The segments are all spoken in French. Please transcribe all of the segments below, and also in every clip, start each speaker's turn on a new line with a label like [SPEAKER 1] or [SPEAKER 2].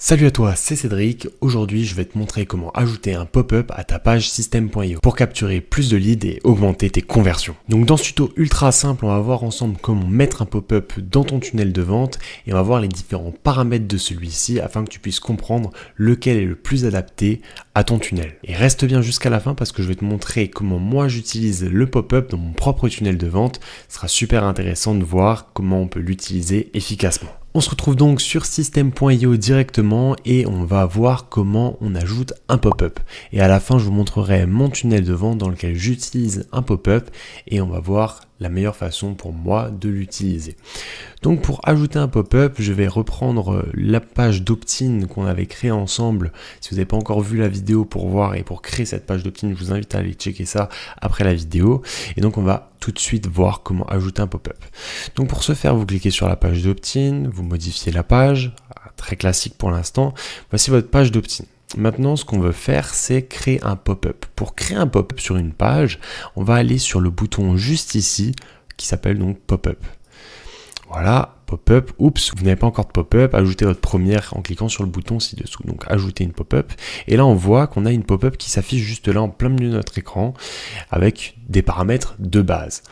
[SPEAKER 1] Salut à toi, c'est Cédric. Aujourd'hui, je vais te montrer comment ajouter un pop-up à ta page System.io pour capturer plus de leads et augmenter tes conversions. Donc dans ce tuto ultra simple, on va voir ensemble comment mettre un pop-up dans ton tunnel de vente et on va voir les différents paramètres de celui-ci afin que tu puisses comprendre lequel est le plus adapté à ton tunnel. Et reste bien jusqu'à la fin parce que je vais te montrer comment moi j'utilise le pop-up dans mon propre tunnel de vente. Ce sera super intéressant de voir comment on peut l'utiliser efficacement. On se retrouve donc sur System.io directement et on va voir comment on ajoute un pop-up. Et à la fin, je vous montrerai mon tunnel de vente dans lequel j'utilise un pop-up et on va voir la meilleure façon pour moi de l'utiliser. Donc pour ajouter un pop-up, je vais reprendre la page d'opt-in qu'on avait créée ensemble. Si vous n'avez pas encore vu la vidéo pour voir et pour créer cette page d'opt-in, je vous invite à aller checker ça après la vidéo. Et donc on va tout de suite voir comment ajouter un pop-up. Donc pour ce faire, vous cliquez sur la page d'opt-in, vous modifiez la page, très classique pour l'instant. Voici votre page d'opt-in. Maintenant, ce qu'on veut faire, c'est créer un pop-up. Pour créer un pop-up sur une page, on va aller sur le bouton juste ici, qui s'appelle donc pop-up. Voilà, pop-up, oups, vous n'avez pas encore de pop-up, ajoutez votre première en cliquant sur le bouton ci-dessous. Donc ajouter une pop-up, et là on voit qu'on a une pop-up qui s'affiche juste là en plein milieu de notre écran, avec des paramètres de base.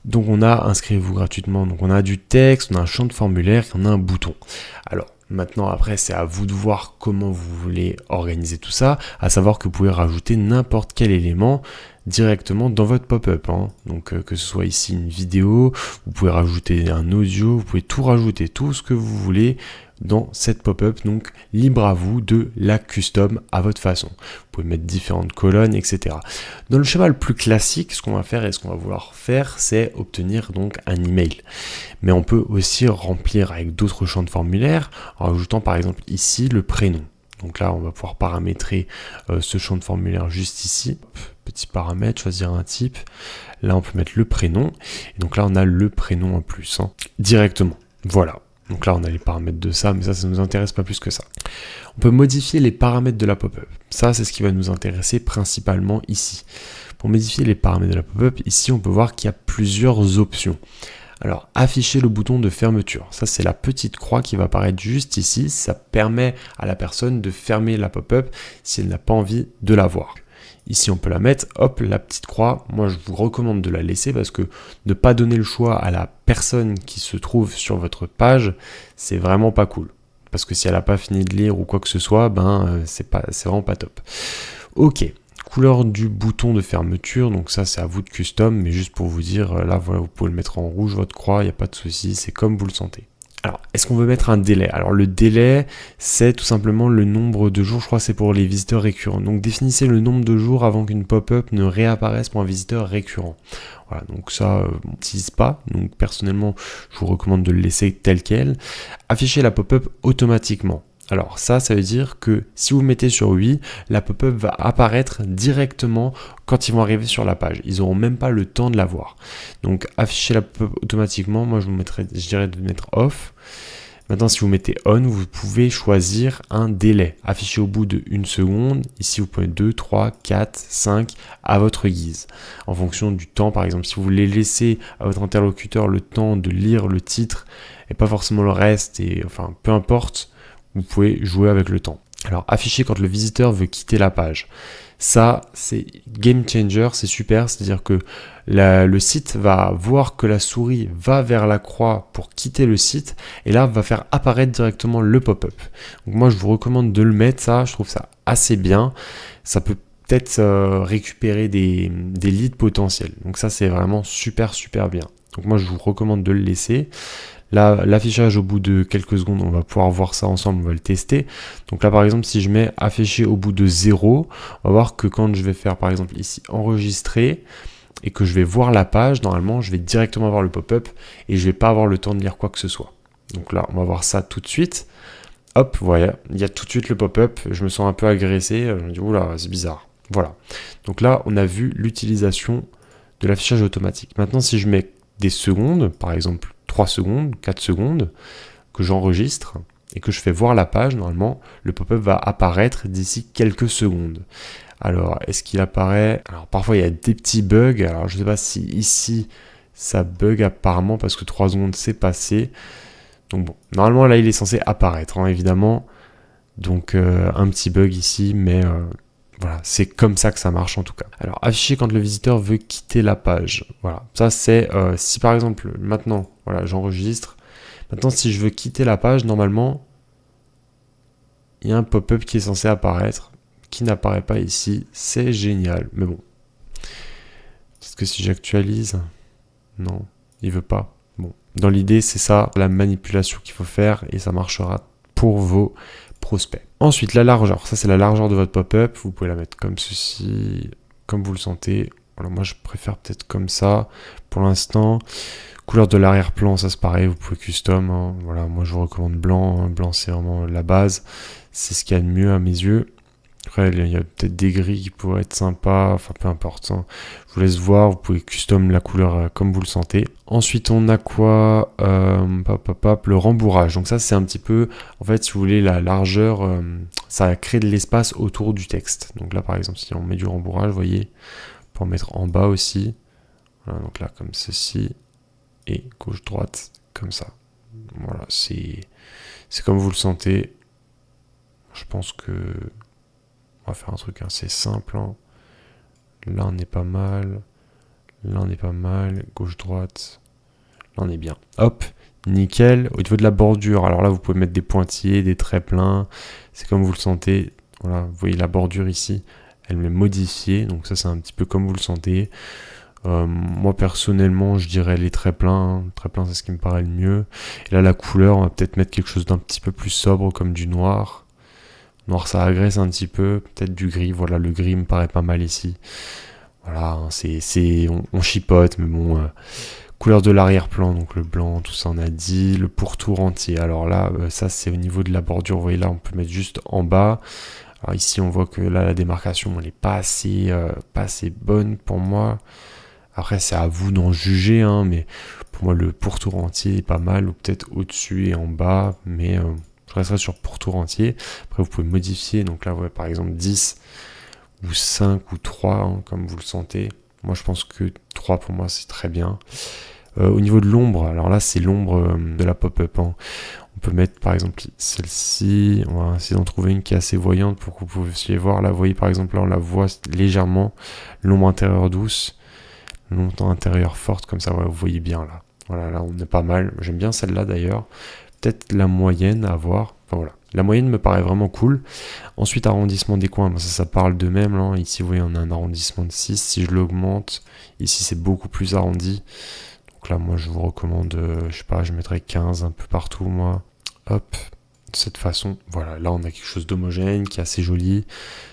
[SPEAKER 1] Donc on a inscrivez-vous gratuitement, donc on a du texte, on a un champ de formulaire, et on a un bouton. Alors, maintenant, après, c'est à vous de voir comment vous voulez organiser tout ça, à savoir que vous pouvez rajouter n'importe quel élément directement dans votre pop-up. Donc, que ce soit ici une vidéo, vous pouvez rajouter un audio, vous pouvez tout rajouter, tout ce que vous voulez dans cette pop-up. Donc, libre à vous de la custom à votre façon. Vous pouvez mettre différentes colonnes, etc. Dans le schéma le plus classique, ce qu'on va faire et ce qu'on va vouloir faire, c'est obtenir donc un email. Mais on peut aussi remplir avec d'autres champs de formulaire en ajoutant par exemple ici le prénom. Donc là, on va pouvoir paramétrer ce champ de formulaire juste ici. Petit paramètre, choisir un type. Là, on peut mettre le prénom. Et donc là, on a le prénom en plus, directement. Voilà. Donc là, on a les paramètres de ça, mais ça ne nous intéresse pas plus que ça. On peut modifier les paramètres de la pop-up. Ça, c'est ce qui va nous intéresser principalement ici. Pour modifier les paramètres de la pop-up, ici, on peut voir qu'il y a plusieurs options. Alors, afficher le bouton de fermeture. Ça, c'est la petite croix qui va apparaître juste ici. Ça permet à la personne de fermer la pop-up si elle n'a pas envie de la voir. Ici, on peut la mettre, hop, la petite croix. Moi, je vous recommande de la laisser parce que ne pas donner le choix à la personne qui se trouve sur votre page, c'est vraiment pas cool. Parce que si elle n'a pas fini de lire ou quoi que ce soit, c'est vraiment pas top. Ok. Couleur du bouton de fermeture, donc ça c'est à vous de custom, mais juste pour vous dire, là voilà, vous pouvez le mettre en rouge, votre croix, il n'y a pas de souci, c'est comme vous le sentez. Alors, est-ce qu'on veut mettre un délai? Alors le délai, c'est tout simplement le nombre de jours, je crois que c'est pour les visiteurs récurrents. Donc définissez le nombre de jours avant qu'une pop-up ne réapparaisse pour un visiteur récurrent. Voilà, donc ça, on n'utilise pas, donc personnellement, je vous recommande de le laisser tel quel. Affichez la pop-up automatiquement. Alors ça veut dire que si vous mettez sur oui, la pop-up va apparaître directement quand ils vont arriver sur la page. Ils n'auront même pas le temps de la voir. Donc afficher la pop-up automatiquement, moi je dirais de mettre off. Maintenant si vous mettez on, vous pouvez choisir un délai. Afficher au bout de 1 seconde. Ici vous pouvez 2, 3, 4, 5 à votre guise. En fonction du temps, par exemple, si vous voulez laisser à votre interlocuteur le temps de lire le titre et pas forcément le reste, et enfin peu importe, vous pouvez jouer avec le temps. Alors, afficher quand le visiteur veut quitter la page. Ça, c'est game changer, c'est super. C'est-à-dire que le site va voir que la souris va vers la croix pour quitter le site. Et là, va faire apparaître directement le pop-up. Donc moi, je vous recommande de le mettre, ça. Je trouve ça assez bien. Ça peut peut-être récupérer des leads potentiels. Donc ça, c'est vraiment super, super bien. Donc moi, je vous recommande de le laisser. Là, l'affichage au bout de quelques secondes, on va pouvoir voir ça ensemble, on va le tester. Donc là, par exemple, si je mets afficher au bout de 0, on va voir que quand je vais faire, par exemple, ici, enregistrer, et que je vais voir la page, normalement, je vais directement voir le pop-up, et je vais pas avoir le temps de lire quoi que ce soit. Donc là, on va voir ça tout de suite. Hop, voilà, il y a tout de suite le pop-up, je me sens un peu agressé, je me dis, oula, c'est bizarre. Voilà. Donc là, on a vu l'utilisation de l'affichage automatique. Maintenant, si je mets des secondes, par exemple, 3 secondes, 4 secondes, que j'enregistre et que je fais voir la page, normalement, le pop-up va apparaître d'ici quelques secondes. Alors, est-ce qu'il apparaît? Alors, parfois, il y a des petits bugs. Alors, je ne sais pas si ici, ça bug apparemment parce que 3 secondes, c'est passé. Donc bon, normalement, là, il est censé apparaître, évidemment. Donc un petit bug ici, mais voilà, c'est comme ça que ça marche en tout cas. Alors afficher quand le visiteur veut quitter la page. Voilà, ça c'est si par exemple maintenant, voilà, j'enregistre. Maintenant si je veux quitter la page, normalement, il y a un pop-up qui est censé apparaître, qui n'apparaît pas ici. C'est génial, mais bon. Est-ce que si j'actualise, non, il veut pas. Bon, dans l'idée, c'est ça, la manipulation qu'il faut faire et ça marchera pour vos prospects. Ensuite, la largeur. Ça, c'est la largeur de votre pop-up. Vous pouvez la mettre comme ceci, comme vous le sentez. Voilà, moi, je préfère peut-être comme ça pour l'instant. Couleur de l'arrière-plan, ça c'est pareil, vous pouvez custom. Hein. Voilà, moi, je vous recommande blanc. Hein. Blanc, c'est vraiment la base. C'est ce qu'il y a de mieux à mes yeux. Après, il y a peut-être des gris qui pourraient être sympas, enfin peu importe. Hein. Je vous laisse voir, vous pouvez custom la couleur comme vous le sentez. Ensuite, on a quoi le rembourrage. Donc ça, c'est un petit peu, en fait, si vous voulez, la largeur, ça crée de l'espace autour du texte. Donc là, par exemple, si on met du rembourrage, vous voyez, on peut en mettre en bas aussi. Voilà, donc là, comme ceci, et gauche-droite, comme ça. Voilà, c'est comme vous le sentez. Je pense que... On va faire un truc assez simple. Hein. Là, on est pas mal. Là, on est pas mal. Gauche-droite. Là, on est bien. Hop, nickel. Au niveau de la bordure, alors là, vous pouvez mettre des pointillés, des traits pleins. C'est comme vous le sentez. Voilà, vous voyez la bordure ici. Elle m'est modifiée. Donc ça, c'est un petit peu comme vous le sentez. Moi, personnellement, je dirais les traits pleins. Hein. Traits pleins, c'est ce qui me paraît le mieux. Et là, la couleur, on va peut-être mettre quelque chose d'un petit peu plus sobre, comme du noir. Noir, ça agresse un petit peu, peut-être du gris. Voilà, le gris me paraît pas mal ici. Voilà, hein, on chipote, mais bon. Couleur de l'arrière-plan, donc le blanc, tout ça on a dit. Le pourtour entier. Alors là, ça c'est au niveau de la bordure. Vous voyez là, on peut mettre juste en bas. Alors ici, on voit que là, la démarcation, elle n'est pas assez bonne pour moi. Après, c'est à vous d'en juger, hein, mais pour moi, le pourtour entier est pas mal, ou peut-être au-dessus et en bas, mais... je resterai sur pourtour entier. Après, vous pouvez modifier. Donc là, ouais, par exemple, 10 ou 5 ou 3, hein, comme vous le sentez. Moi, je pense que 3, pour moi, c'est très bien. Au niveau de l'ombre, alors là, c'est l'ombre de la pop-up. Hein. On peut mettre, par exemple, celle-ci. On va essayer d'en trouver une qui est assez voyante pour que vous puissiez voir. Là, vous voyez, par exemple, là, on la voit légèrement. L'ombre intérieure douce. L'ombre intérieure forte, comme ça, ouais, vous voyez bien, là. Voilà, là, on est pas mal. J'aime bien celle-là, d'ailleurs. Peut-être la moyenne à voir. Enfin voilà, la moyenne me paraît vraiment cool. Ensuite, arrondissement des coins, ça parle d'eux-mêmes. Là. Ici, vous voyez, on a un arrondissement de 6. Si je l'augmente, ici, c'est beaucoup plus arrondi. Donc là, moi, je vous recommande, je sais pas, je mettrai 15 un peu partout, moi. Hop, de cette façon. Voilà, là, on a quelque chose d'homogène, qui est assez joli.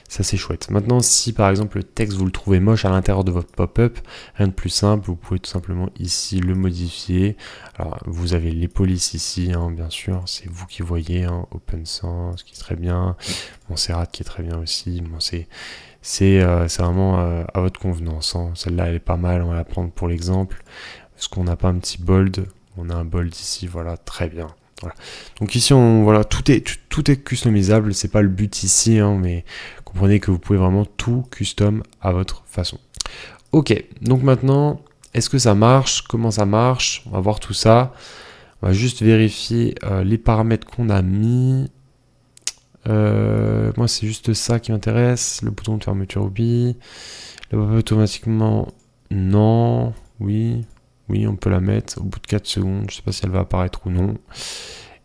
[SPEAKER 1] Ça, c'est chouette. Maintenant, si par exemple le texte, vous le trouvez moche à l'intérieur de votre pop-up, rien de plus simple, vous pouvez tout simplement ici le modifier. Alors, vous avez les polices ici, hein, bien sûr, c'est vous qui voyez, hein, Open Sans, qui est très bien, Montserrat qui est très bien aussi. Bon, c'est vraiment à votre convenance. Hein. Celle-là, elle est pas mal, on va la prendre pour l'exemple. Est-ce qu'on n'a pas un petit bold? On a un bold ici, voilà, très bien. Voilà. Donc ici, voilà, tout est customisable, c'est pas le but ici, hein, mais comprenez que vous pouvez vraiment tout custom à votre façon. Ok, donc maintenant, est-ce que ça marche? Comment ça marche? On va voir tout ça. On va juste vérifier les paramètres qu'on a mis. Moi, c'est juste ça qui m'intéresse. Le bouton de fermeture, oui. Le pop-up automatiquement, non. Oui, on peut la mettre au bout de 4 secondes. Je ne sais pas si elle va apparaître ou non.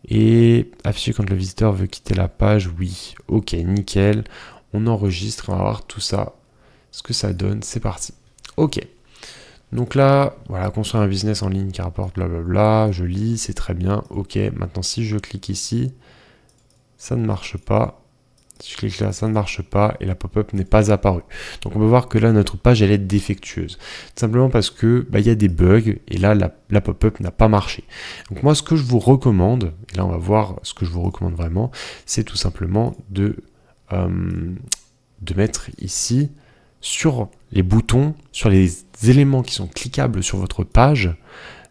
[SPEAKER 1] Et afficher quand le visiteur veut quitter la page, oui. Ok, nickel. On enregistre, on va voir tout ça. Ce que ça donne, c'est parti. Ok. Donc là, voilà, construire un business en ligne qui rapporte blablabla. Je lis, c'est très bien. Ok, maintenant si je clique ici, ça ne marche pas. Si je clique là, ça ne marche pas et la pop-up n'est pas apparue. Donc on peut voir que là, notre page, elle est défectueuse. Tout simplement parce que il y a des bugs et là, la pop-up n'a pas marché. Donc moi, ce que je vous recommande, et là, on va voir ce que je vous recommande vraiment, c'est tout simplement de mettre ici sur les boutons, sur les éléments qui sont cliquables sur votre page,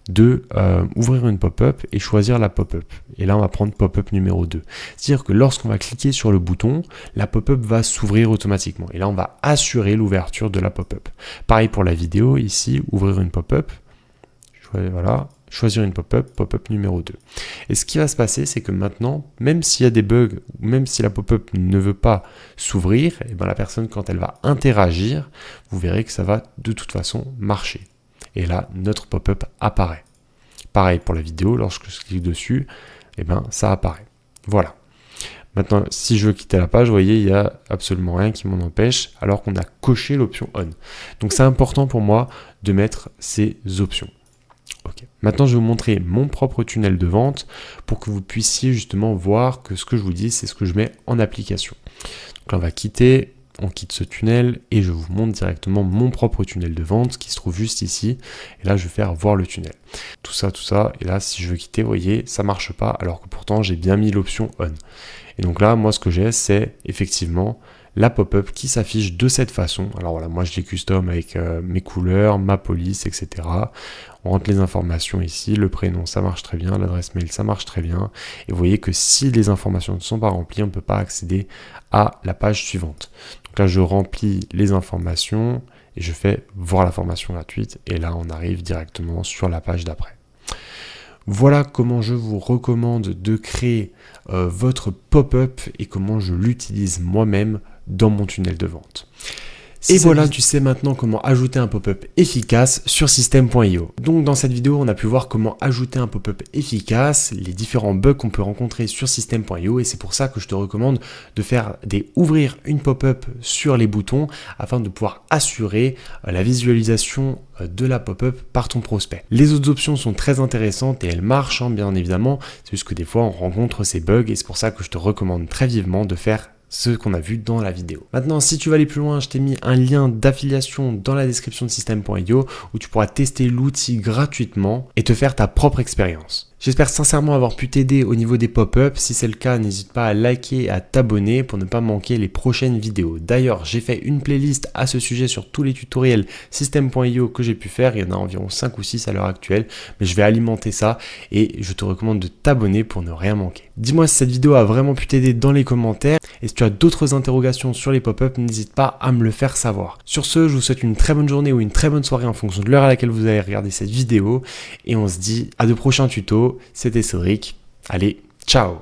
[SPEAKER 1] de ouvrir une pop-up et choisir la pop-up. Et là, on va prendre pop-up numéro 2. C'est-à-dire que lorsqu'on va cliquer sur le bouton, la pop-up va s'ouvrir automatiquement. Et là, on va assurer l'ouverture de la pop-up. Pareil pour la vidéo, ici, ouvrir une pop-up. Voilà, choisir une pop-up, pop-up numéro 2. Et ce qui va se passer, c'est que maintenant, même s'il y a des bugs, ou même si la pop-up ne veut pas s'ouvrir, et ben la personne, quand elle va interagir, vous verrez que ça va de toute façon marcher. Et là, notre pop-up apparaît. Pareil pour la vidéo, lorsque je clique dessus, et ben ça apparaît. Voilà. Maintenant, si je veux quitter la page, vous voyez, il n'y a absolument rien qui m'en empêche, alors qu'on a coché l'option On. Donc c'est important pour moi de mettre ces options. Okay. Maintenant, je vais vous montrer mon propre tunnel de vente pour que vous puissiez justement voir que ce que je vous dis, c'est ce que je mets en application. Donc là, on quitte ce tunnel et je vous montre directement mon propre tunnel de vente qui se trouve juste ici. Et là, je vais faire voir le tunnel. Tout ça. Et là, si je veux quitter, vous voyez, ça ne marche pas alors que pourtant, j'ai bien mis l'option On. Et donc là, moi, ce que j'ai, c'est effectivement la pop-up qui s'affiche de cette façon. Alors voilà, moi je l'ai custom avec mes couleurs, ma police, etc. On rentre les informations ici, le prénom ça marche très bien, l'adresse mail ça marche très bien. Et vous voyez que si les informations ne sont pas remplies, on ne peut pas accéder à la page suivante. Donc là je remplis les informations et je fais voir la formation gratuite. Et là on arrive directement sur la page d'après. Voilà comment je vous recommande de créer votre pop-up et comment je l'utilise moi-même dans mon tunnel de vente. Et voilà, tu sais maintenant comment ajouter un pop-up efficace sur System.io. Donc dans cette vidéo, on a pu voir comment ajouter un pop-up efficace, les différents bugs qu'on peut rencontrer sur System.io et c'est pour ça que je te recommande de faire ouvrir une pop-up sur les boutons afin de pouvoir assurer la visualisation de la pop-up par ton prospect. Les autres options sont très intéressantes et elles marchent bien évidemment, c'est juste que des fois on rencontre ces bugs et c'est pour ça que je te recommande très vivement de faire ce qu'on a vu dans la vidéo. Maintenant, si tu veux aller plus loin, je t'ai mis un lien d'affiliation dans la description de System.io où tu pourras tester l'outil gratuitement et te faire ta propre expérience. J'espère sincèrement avoir pu t'aider au niveau des pop-ups. Si c'est le cas, n'hésite pas à liker et à t'abonner pour ne pas manquer les prochaines vidéos. D'ailleurs, j'ai fait une playlist à ce sujet sur tous les tutoriels System.io que j'ai pu faire. Il y en a environ 5 ou 6 à l'heure actuelle, mais je vais alimenter ça et je te recommande de t'abonner pour ne rien manquer. Dis-moi si cette vidéo a vraiment pu t'aider dans les commentaires et si tu as d'autres interrogations sur les pop-ups, n'hésite pas à me le faire savoir. Sur ce, je vous souhaite une très bonne journée ou une très bonne soirée en fonction de l'heure à laquelle vous allez regarder cette vidéo et on se dit à de prochains tutos. C'était Cédric. Allez, ciao!